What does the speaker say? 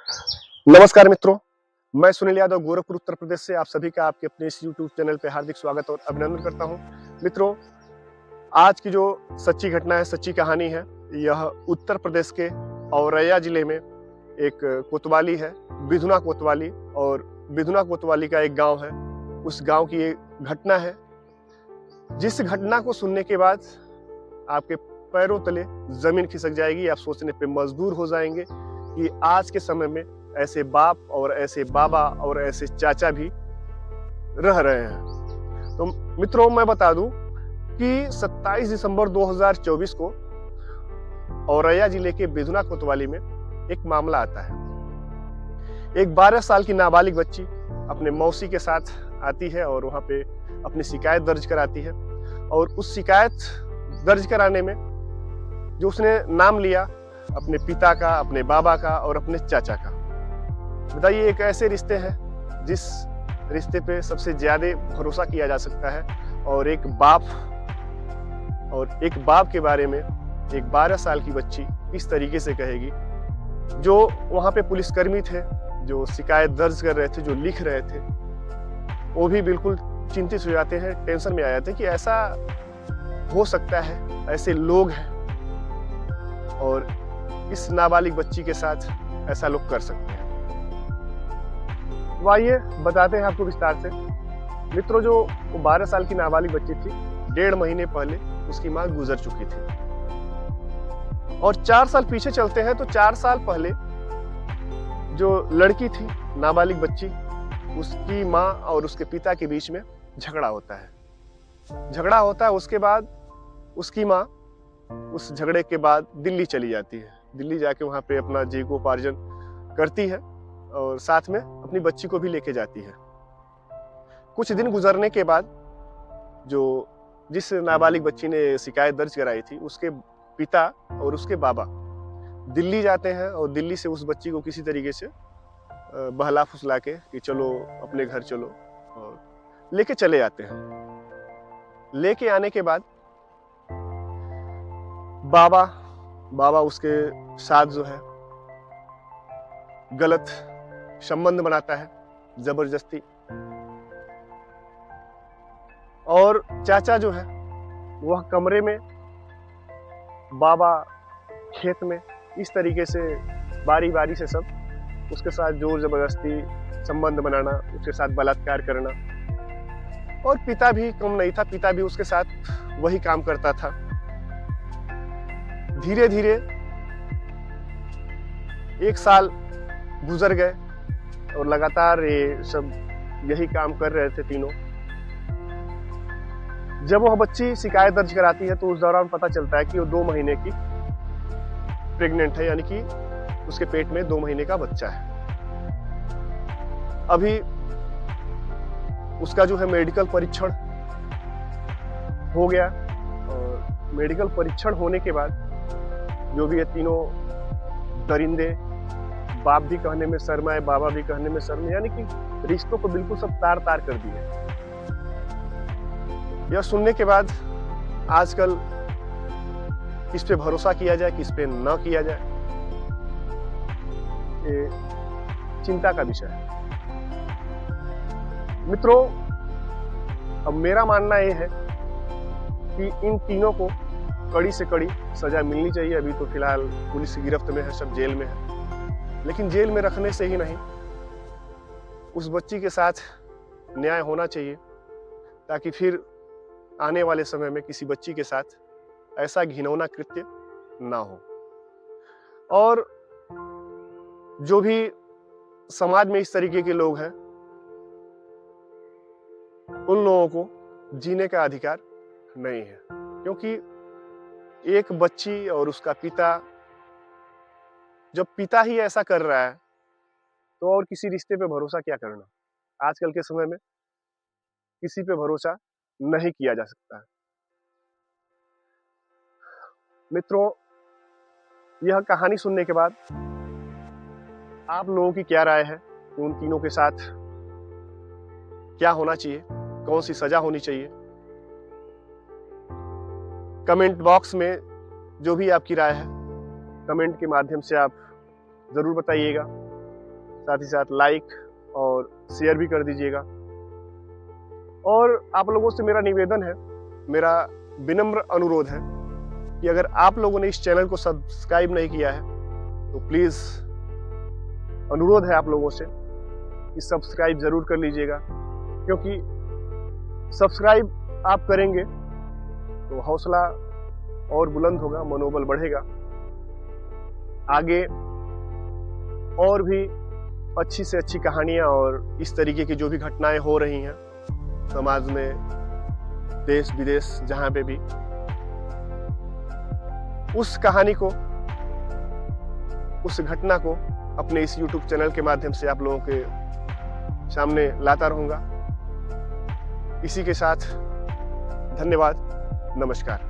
नमस्कार मित्रों, मैं सुनील यादव गोरखपुर उत्तर प्रदेश से आप सभी का आपके अपने इस यूट्यूब चैनल पे हार्दिक स्वागत और अभिनंदन करता हूं। मित्रों, आज की जो सच्ची घटना है, सच्ची कहानी है, यह उत्तर प्रदेश के औरैया जिले में एक कोतवाली है, बिधुना कोतवाली। और बिधुना कोतवाली का एक गांव है, उस गांव की ये घटना है, जिस घटना को सुनने के बाद आपके पैरों तले जमीन खिसक जाएगी। आप सोचने पे मजबूर हो जाएंगे कि आज के समय में ऐसे बाप और ऐसे बाबा और ऐसे चाचा भी रह रहे हैं। तो मित्रों, मैं बता दूं कि 27 दिसंबर 2024 को औरैया जिले के बिधुना कोतवाली में एक मामला आता है। एक 12 साल की नाबालिग बच्ची अपने मौसी के साथ आती है और वहां पे अपनी शिकायत दर्ज कराती है। और उस शिकायत दर्ज कराने में जो उसने नाम लिया अपने पिता का, अपने बाबा का और अपने चाचा का। बताइए, एक ऐसे रिश्ते हैं जिस रिश्ते पे सबसे ज्यादा भरोसा किया जा सकता है। और एक बाप के बारे में एक 12 साल की बच्ची इस तरीके से कहेगी। जो वहां पे पुलिसकर्मी थे, जो शिकायत दर्ज कर रहे थे, जो लिख रहे थे, वो भी बिल्कुल चिंतित हो जाते हैं, टेंशन में आ जाते हैं कि ऐसा हो सकता है, ऐसे लोग हैं और इस नाबालिग बच्ची के साथ ऐसा लोग कर सकते हैं। तो आइए बताते हैं आपको विस्तार से। मित्रों, जो 12 साल की नाबालिग बच्ची थी, 1.5 महीने पहले उसकी मां गुजर चुकी थी। और 4 साल पीछे चलते हैं तो 4 साल पहले जो लड़की थी, नाबालिग बच्ची, उसकी मां और उसके पिता के बीच में झगड़ा होता है। उसके बाद उसकी मां उस झगड़े के बाद दिल्ली चली जाती है। दिल्ली जाके वहां पे अपना जीविकोपार्जन करती है और साथ में अपनी बच्ची को भी लेके जाती है। कुछ दिन गुजरने के बाद जिस नाबालिग बच्ची ने शिकायत दर्ज कराई थी, उसके पिता और उसके बाबा दिल्ली जाते हैं और दिल्ली से उस बच्ची को किसी तरीके से बहला फुसला के कि चलो अपने घर चलो, और लेके चले आते हैं। लेके आने के बाद बाबा उसके साथ जो है गलत संबंध बनाता है, जबरदस्ती। और चाचा जो है वह कमरे में, बाबा खेत में, इस तरीके से बारी बारी से सब उसके साथ जोर जबरदस्ती संबंध बनाना, उसके साथ बलात्कार करना। और पिता भी कम नहीं था, पिता भी उसके साथ वही काम करता था। धीरे धीरे 1 साल गुजर गए और लगातार ये सब यही काम कर रहे थे तीनों। जब वह बच्ची शिकायत दर्ज कराती है तो उस दौरान पता चलता है कि वो 2 महीने की प्रेग्नेंट है, यानी कि उसके पेट में 2 महीने का बच्चा है। अभी उसका जो है मेडिकल परीक्षण हो गया, और मेडिकल परीक्षण होने के बाद जो भी ये तीनों दरिंदे, बाप भी कहने में शर्म आए, बाबा भी कहने में शर्म, यानी कि रिश्तों को बिल्कुल सब तार तार कर दिए। यह सुनने के बाद आजकल किस पे भरोसा किया जाए, किस पे न किया जाए, ये चिंता का विषय है। मित्रों, अब मेरा मानना यह है कि इन तीनों को कड़ी से कड़ी सजा मिलनी चाहिए। अभी तो फिलहाल पुलिस की गिरफ्त में है, सब जेल में है, लेकिन जेल में रखने से ही नहीं, उस बच्ची के साथ न्याय होना चाहिए, ताकि फिर आने वाले समय में किसी बच्ची के साथ ऐसा घिनौना कृत्य ना हो। और जो भी समाज में इस तरीके के लोग हैं, उन लोगों को जीने का अधिकार नहीं है। क्योंकि एक बच्ची और उसका पिता, जब पिता ही ऐसा कर रहा है तो और किसी रिश्ते पे भरोसा क्या करना। आजकल के समय में किसी पे भरोसा नहीं किया जा सकता है। मित्रों, यह कहानी सुनने के बाद आप लोगों की क्या राय है कि उन तीनों के साथ क्या होना चाहिए, कौन सी सजा होनी चाहिए? कमेंट बॉक्स में जो भी आपकी राय है, कमेंट के माध्यम से आप जरूर बताइएगा। साथ ही साथ लाइक और शेयर भी कर दीजिएगा। और आप लोगों से मेरा निवेदन है, मेरा विनम्र अनुरोध है कि अगर आप लोगों ने इस चैनल को सब्सक्राइब नहीं किया है तो प्लीज अनुरोध है आप लोगों से कि सब्सक्राइब जरूर कर लीजिएगा, क्योंकि सब्सक्राइब आप करेंगे तो हौसला और बुलंद होगा, मनोबल बढ़ेगा, आगे और भी अच्छी से अच्छी कहानियां और इस तरीके की जो भी घटनाएं हो रही हैं समाज में, देश विदेश जहां पे भी, उस कहानी को, उस घटना को अपने इस YouTube चैनल के माध्यम से आप लोगों के सामने लाता रहूंगा। इसी के साथ धन्यवाद, नमस्कार।